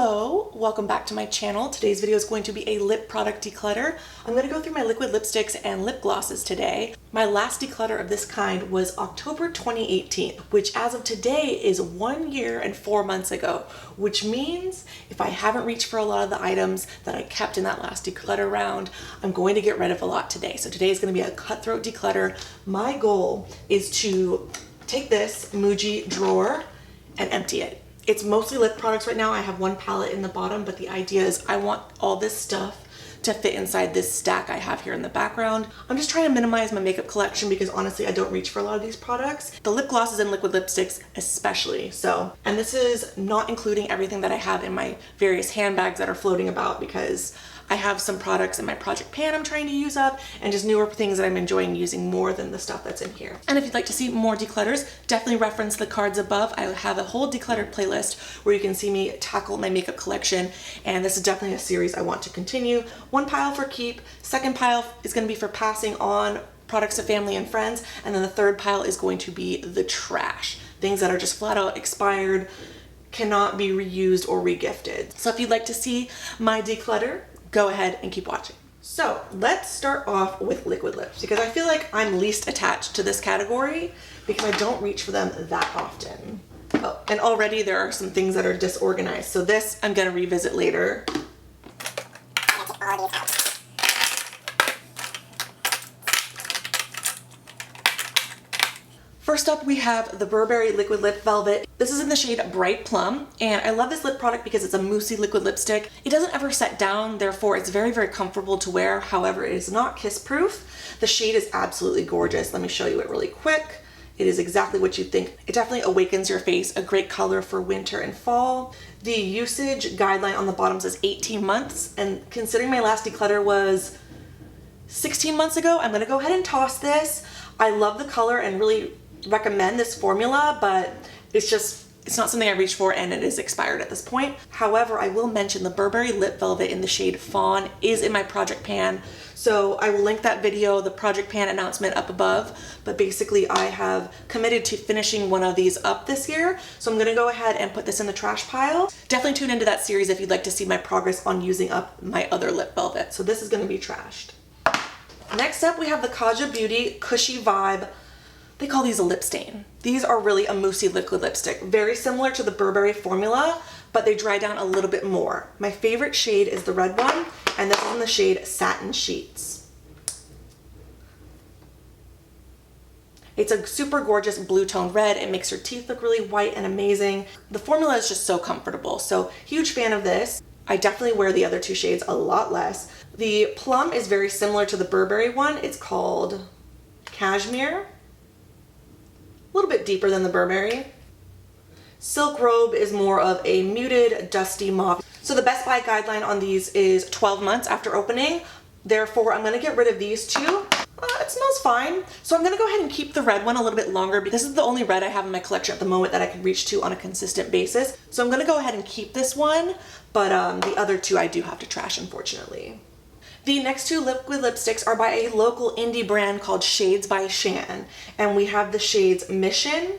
Hello, welcome back to my channel. Today's video is going to be a lip product declutter. I'm going to go through my liquid lipsticks and lip glosses today. My last declutter of this kind was October 2018, which as of today is 1 year and 4 months ago, which means if I haven't reached for a lot of the items that I kept in that last declutter round, I'm going to get rid of a lot today. So today is going to be a cutthroat declutter. My goal is to take this Muji drawer and empty it. It's mostly lip products right now. I have one palette in the bottom, but the idea is I want all this stuff to fit inside this stack I have here in the background. I'm just trying to minimize my makeup collection because honestly, I don't reach for a lot of these products. The lip glosses and liquid lipsticks especially. So, and this is not including everything that I have in my various handbags that are floating about because I have some products in my project pan I'm trying to use up and just newer things that I'm enjoying using more than the stuff that's in here. And if you'd like to see more declutters, definitely reference the cards above. I have a whole decluttered playlist where you can see me tackle my makeup collection, and this is definitely a series I want to continue. One pile for keep, second pile is going to be for passing on products to family and friends, and then the third pile is going to be the trash. Things that are just flat out expired, cannot be reused or regifted. So if you'd like to see my declutter, go ahead and keep watching. So let's start off with liquid lips because I feel like I'm least attached to this category because I don't reach for them that often. Oh, and already there are some things that are disorganized. So this I'm gonna revisit later. First up, we have the Burberry Liquid Lip Velvet. This is in the shade Bright Plum, and I love this lip product because it's a moussey liquid lipstick. It doesn't ever set down, therefore it's very, very comfortable to wear. However, it is not kiss-proof. The shade is absolutely gorgeous. Let me show you it really quick. It is exactly what you think. It definitely awakens your face, a great color for winter and fall. The usage guideline on the bottom says 18 months, and considering my last declutter was 16 months ago, I'm gonna go ahead and toss this. I love the color and really recommend this formula, but it's not something I reach for and it is expired at this point. However, I will mention the Burberry Lip Velvet in the shade Fawn is in my project pan. So I will link that video, the project pan announcement up above, but basically I have committed to finishing one of these up this year. So I'm gonna go ahead and put this in the trash pile. Definitely tune into that series if you'd like to see my progress on using up my other lip velvet. So this is gonna be trashed. Next up, we have the Kaja Beauty Cushy Vibe. They call these a lip stain. These are really a moussey liquid lipstick, very similar to the Burberry formula, but they dry down a little bit more. My favorite shade is the red one, and this is in the shade Satin Sheets. It's a super gorgeous blue toned red. It makes your teeth look really white and amazing. The formula is just so comfortable, so huge fan of this. I definitely wear the other two shades a lot less. The plum is very similar to the Burberry one. It's called Cashmere. A little bit deeper than the Burberry. Silk Robe is more of a muted, dusty mauve. So the Best Buy guideline on these is 12 months after opening. Therefore, I'm gonna get rid of these two. It smells fine. So I'm gonna go ahead and keep the red one a little bit longer because this is the only red I have in my collection at the moment that I can reach to on a consistent basis. So I'm gonna go ahead and keep this one, but the other two I do have to trash, unfortunately. The next two liquid lipsticks are by a local indie brand called Shades by Shan, and we have the shades Mission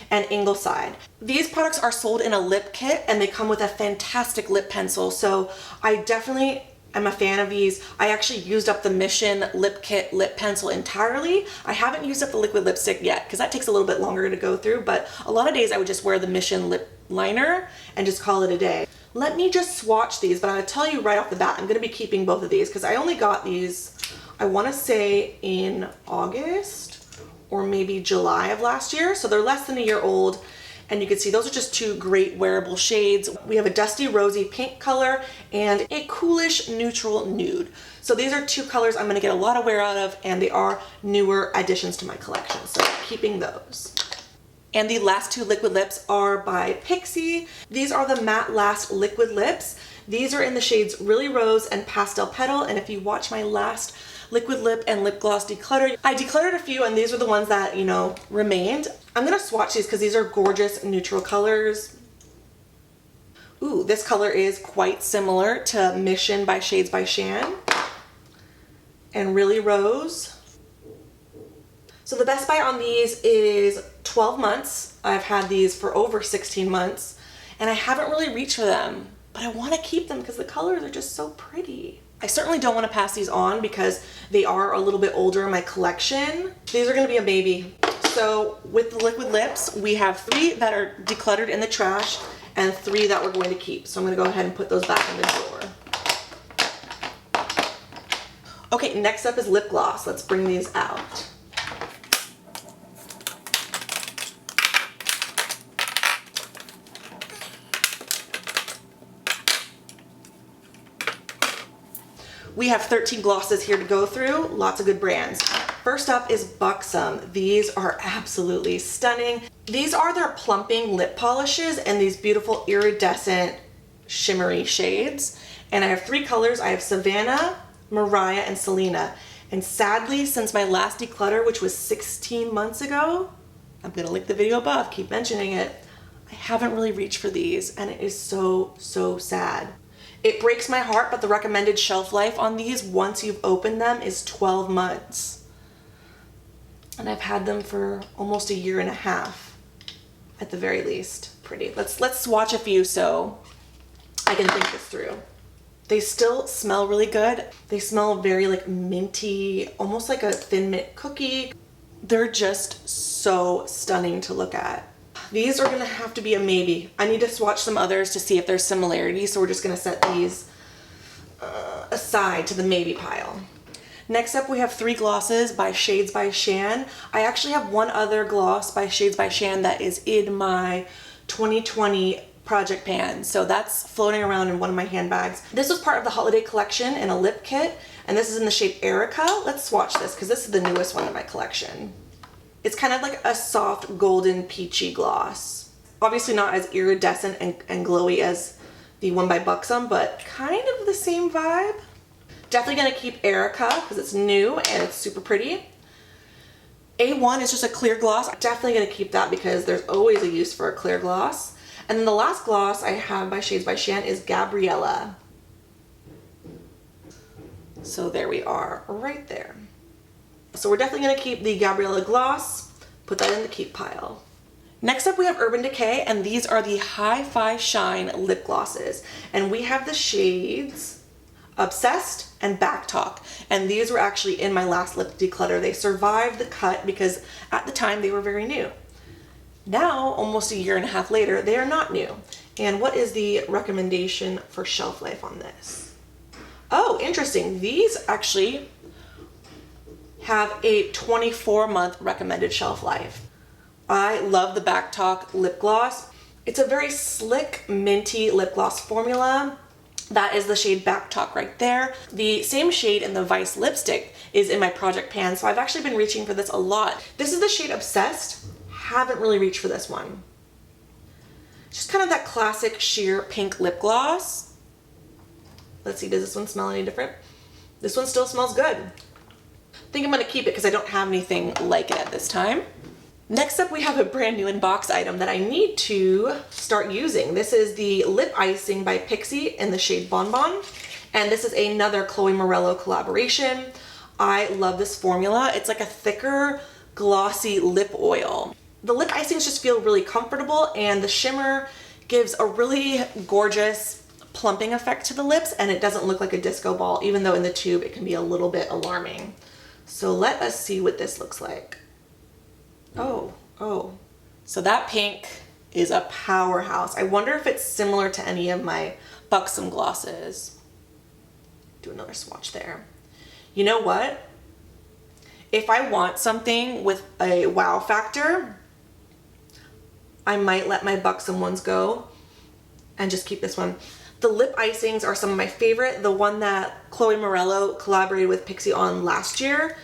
and Ingleside. These products are sold in a lip kit and they come with a fantastic lip pencil, so I definitely am a fan of these. I actually used up the Mission lip kit lip pencil entirely. I haven't used up the liquid lipstick yet because that takes a little bit longer to go through, but a lot of days I would just wear the Mission lip liner and just call it a day. Let me just swatch these, but I'm gonna tell you right off the bat, I'm gonna be keeping both of these because I only got these, I wanna say in August or maybe July of last year. So they're less than a year old. And you can see those are just two great wearable shades. We have a dusty rosy pink color and a coolish neutral nude. So these are two colors I'm gonna get a lot of wear out of, and they are newer additions to my collection. So keeping those. And the last two liquid lips are by Pixi. These are the Matte Last liquid lips. These are in the shades Really Rose and Pastel Petal. And if you watch my last liquid lip and lip gloss declutter, I decluttered a few and these are the ones that, you know, remained. I'm gonna swatch these because these are gorgeous neutral colors. Ooh, this color is quite similar to Mission by Shades by Shan and Really Rose. So the Best Buy on these is 12 months. I've had these for over 16 months and I haven't really reached for them. but I want to keep them because the colors are just so pretty. I certainly don't want to pass these on because they are a little bit older in my collection. These are going to be a maybe. So with the liquid lips, we have 3 that are decluttered in the trash and 3 that we're going to keep. So I'm going to go ahead and put those back in the drawer. Okay, next up is lip gloss. Let's bring these out. We have 13 glosses here to go through, lots of good brands. First up is Buxom. These are absolutely stunning. These are their plumping lip polishes and these beautiful iridescent shimmery shades. And I have 3 colors. I have Savannah, Mariah, and Selena. And sadly, since my last declutter, which was 16 months ago, I'm gonna link the video above, keep mentioning it, I haven't really reached for these, and it is so, so sad. It breaks my heart, but the recommended shelf life on these, once you've opened them, is 12 months. And I've had them for almost a year and a half, at the very least. Pretty. Let's swatch a few so I can think this through. They still smell really good. They smell very like minty, almost like a Thin Mint cookie. They're just so stunning to look at. These are gonna have to be a maybe. I need to swatch some others to see if there's similarities, so we're just gonna set these aside to the maybe pile. Next up, we have 3 glosses by Shades by Shan. I actually have one other gloss by Shades by Shan that is in my 2020 project pan, so that's floating around in one of my handbags. This was part of the holiday collection in a lip kit, and this is in the shade Erica. Let's swatch this because this is the newest one in my collection. It's kind of like a soft golden peachy gloss. Obviously not as iridescent and glowy as the one by Buxom, but kind of the same vibe. Definitely gonna keep Erica because it's new and it's super pretty. A1 is just a clear gloss. Definitely gonna keep that because there's always a use for a clear gloss. And then the last gloss I have by Shades by Shan is Gabriella. So there we are, right there. So we're definitely gonna keep the Gabriella gloss, put that in the keep pile. Next up we have Urban Decay, and these are the Hi-Fi Shine lip glosses. And we have the shades Obsessed and Back Talk. And these were actually in my last lip declutter. They survived the cut because at the time they were very new. Now, almost a year and a half later, they are not new. And what is the recommendation for shelf life on this? Oh, interesting. These actually have a 24-month recommended shelf life. I love the Back Talk lip gloss. It's a very slick, minty lip gloss formula. That is the shade Back Talk right there. The same shade in the Vice lipstick is in my project pan, so I've actually been reaching for this a lot. This is the shade Obsessed. Haven't really reached for this one. Just kind of that classic sheer pink lip gloss. Let's see, does this one smell any different? This one still smells good. I think I'm gonna keep it because I don't have anything like it at this time. Next up, we have a brand new in-box item that I need to start using. This is the lip icing by Pixie in the shade Bonbon. And this is another Chloe Morello collaboration. I love this formula. It's like a thicker, glossy lip oil. The lip icings just feel really comfortable, and the shimmer gives a really gorgeous plumping effect to the lips, and it doesn't look like a disco ball, even though in the tube it can be a little bit alarming. So let us see what this looks like. Oh. So that pink is a powerhouse. I wonder if it's similar to any of my Buxom glosses. Do another swatch there. You know what? If I want something with a wow factor, I might let my Buxom ones go and just keep this one. The lip icings are some of my favorite. The one that Chloe Morello collaborated with Pixie on last year,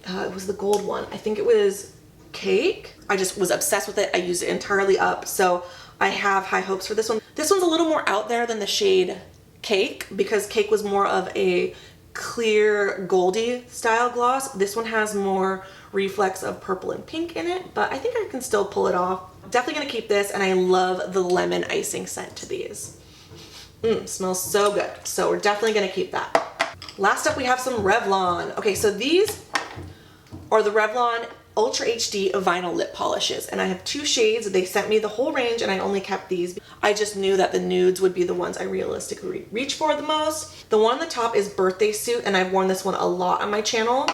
it was the gold one. I think it was Cake. I just was obsessed with it. I used it entirely up. So I have high hopes for this one. This one's a little more out there than the shade Cake because Cake was more of a clear goldy style gloss. This one has more reflex of purple and pink in it, but I think I can still pull it off. Definitely gonna keep this, and I love the lemon icing scent to these. Smells so good. So we're definitely gonna keep that. Last up, we have some Revlon. Okay, so these are the Revlon Ultra HD vinyl lip polishes, and I have 2 shades. They sent me the whole range and I only kept these. I just knew that the nudes would be the ones I realistically reach for the most. The one on the top is Birthday Suit, and I've worn this one a lot on my channel.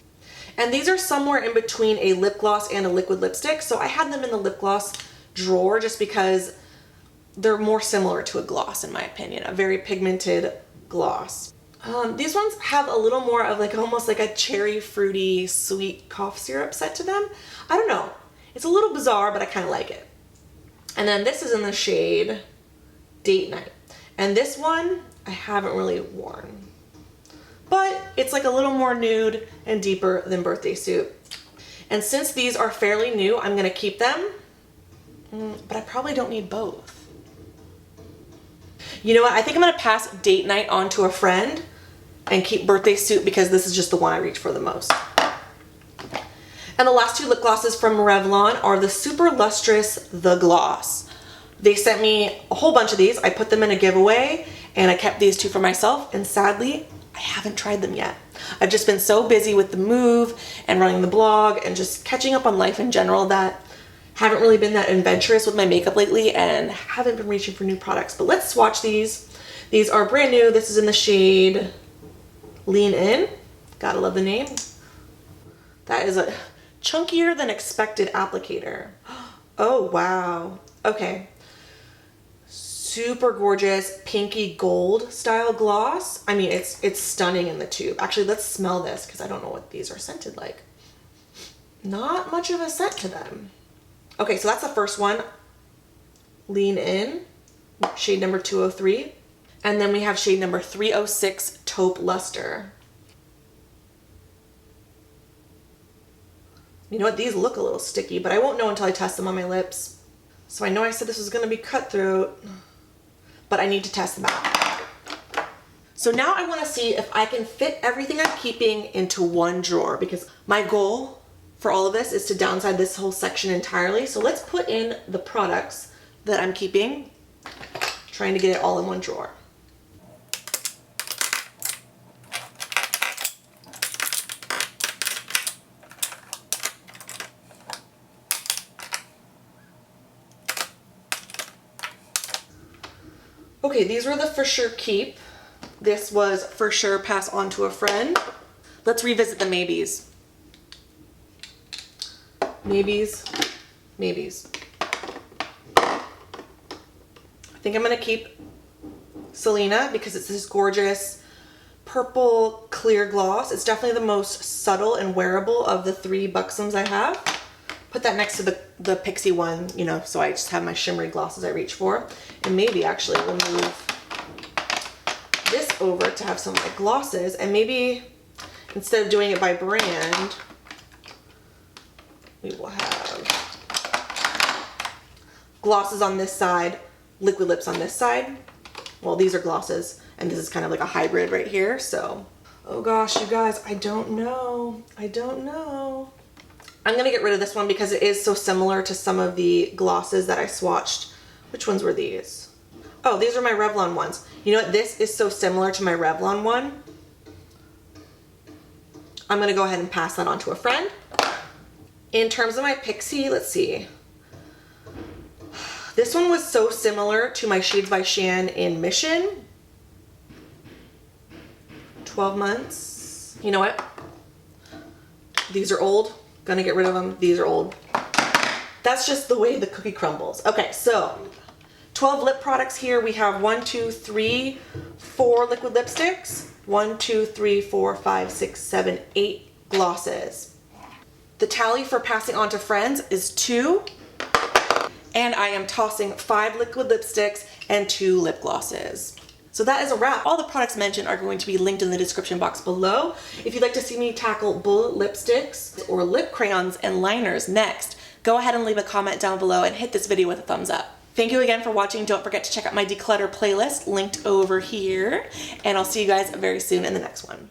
And these are somewhere in between a lip gloss and a liquid lipstick, so I had them in the lip gloss drawer just because they're more similar to a gloss in my opinion, a very pigmented gloss. These ones have a little more of like almost like a cherry fruity sweet cough syrup set to them. I don't know. It's a little bizarre, but I kind of like it. And then this is in the shade Date Night. And this one I haven't really worn. But it's like a little more nude and deeper than Birthday Suit. And since these are fairly new, I'm going to keep them. But I probably don't need both. You know what? I think I'm going to pass Date Night on to a friend and keep Birthday Suit because this is just the one I reach for the most. And the last 2 lip glosses from Revlon are the Super Lustrous The Gloss. They sent me a whole bunch of these. I put them in a giveaway and I kept these 2 for myself, and sadly, I haven't tried them yet. I've just been so busy with the move and running the blog and just catching up on life in general that haven't really been that adventurous with my makeup lately and haven't been reaching for new products. But let's swatch these. These are brand new. This is in the shade Lean In. Gotta love the name. That is a chunkier than expected applicator. Oh, wow. Okay. Super gorgeous pinky gold style gloss. I mean, it's stunning in the tube. Actually, let's smell this because I don't know what these are scented like. Not much of a scent to them. Okay, so that's the first one. Lean In, shade number 203. And then we have shade number 306, Taupe Luster. You know what? These look a little sticky, but I won't know until I test them on my lips. So I know I said this was going to be cutthroat, but I need to test them out. So now I want to see if I can fit everything I'm keeping into one drawer, because my goal for all of this is to downsize this whole section entirely. So let's put in the products that I'm keeping, trying to get it all in one drawer. Okay, these were the for sure keep. This was for sure pass on to a friend. Let's revisit the maybes. Maybes, maybes. I think I'm gonna keep Selena because it's this gorgeous purple clear gloss. It's definitely the most subtle and wearable of the 3 buxoms I have. Put that next to the Pixie one, you know, so I just have my shimmery glosses I reach for. And maybe actually we'll move this over to have some of my glosses, and maybe instead of doing it by brand, we will have glosses on this side, liquid lips on this side. Well, these are glosses, and this is kind of like a hybrid right here, so. Oh gosh, you guys, I don't know. I don't know. I'm gonna get rid of this one because it is so similar to some of the glosses that I swatched. Which ones were these? Oh, these are my Revlon ones. You know what? This is so similar to my Revlon one. I'm gonna go ahead and pass that on to a friend. In terms of my Pixie, let's see. This one was so similar to my Shades by Shan in Mission. 12 months. You know what? These are old. Gonna get rid of them. These are old. That's just the way the cookie crumbles. Okay, so 12 lip products here. We have 1, 2, 3, 4 liquid lipsticks. 1, 2, 3, 4, 5, 6, 7, 8 glosses. The tally for passing on to friends is 2. And I am tossing 5 liquid lipsticks and 2 lip glosses. So that is a wrap. All the products mentioned are going to be linked in the description box below. If you'd like to see me tackle bullet lipsticks or lip crayons and liners next, go ahead and leave a comment down below and hit this video with a thumbs up. Thank you again for watching. Don't forget to check out my declutter playlist linked over here, and I'll see you guys very soon in the next one.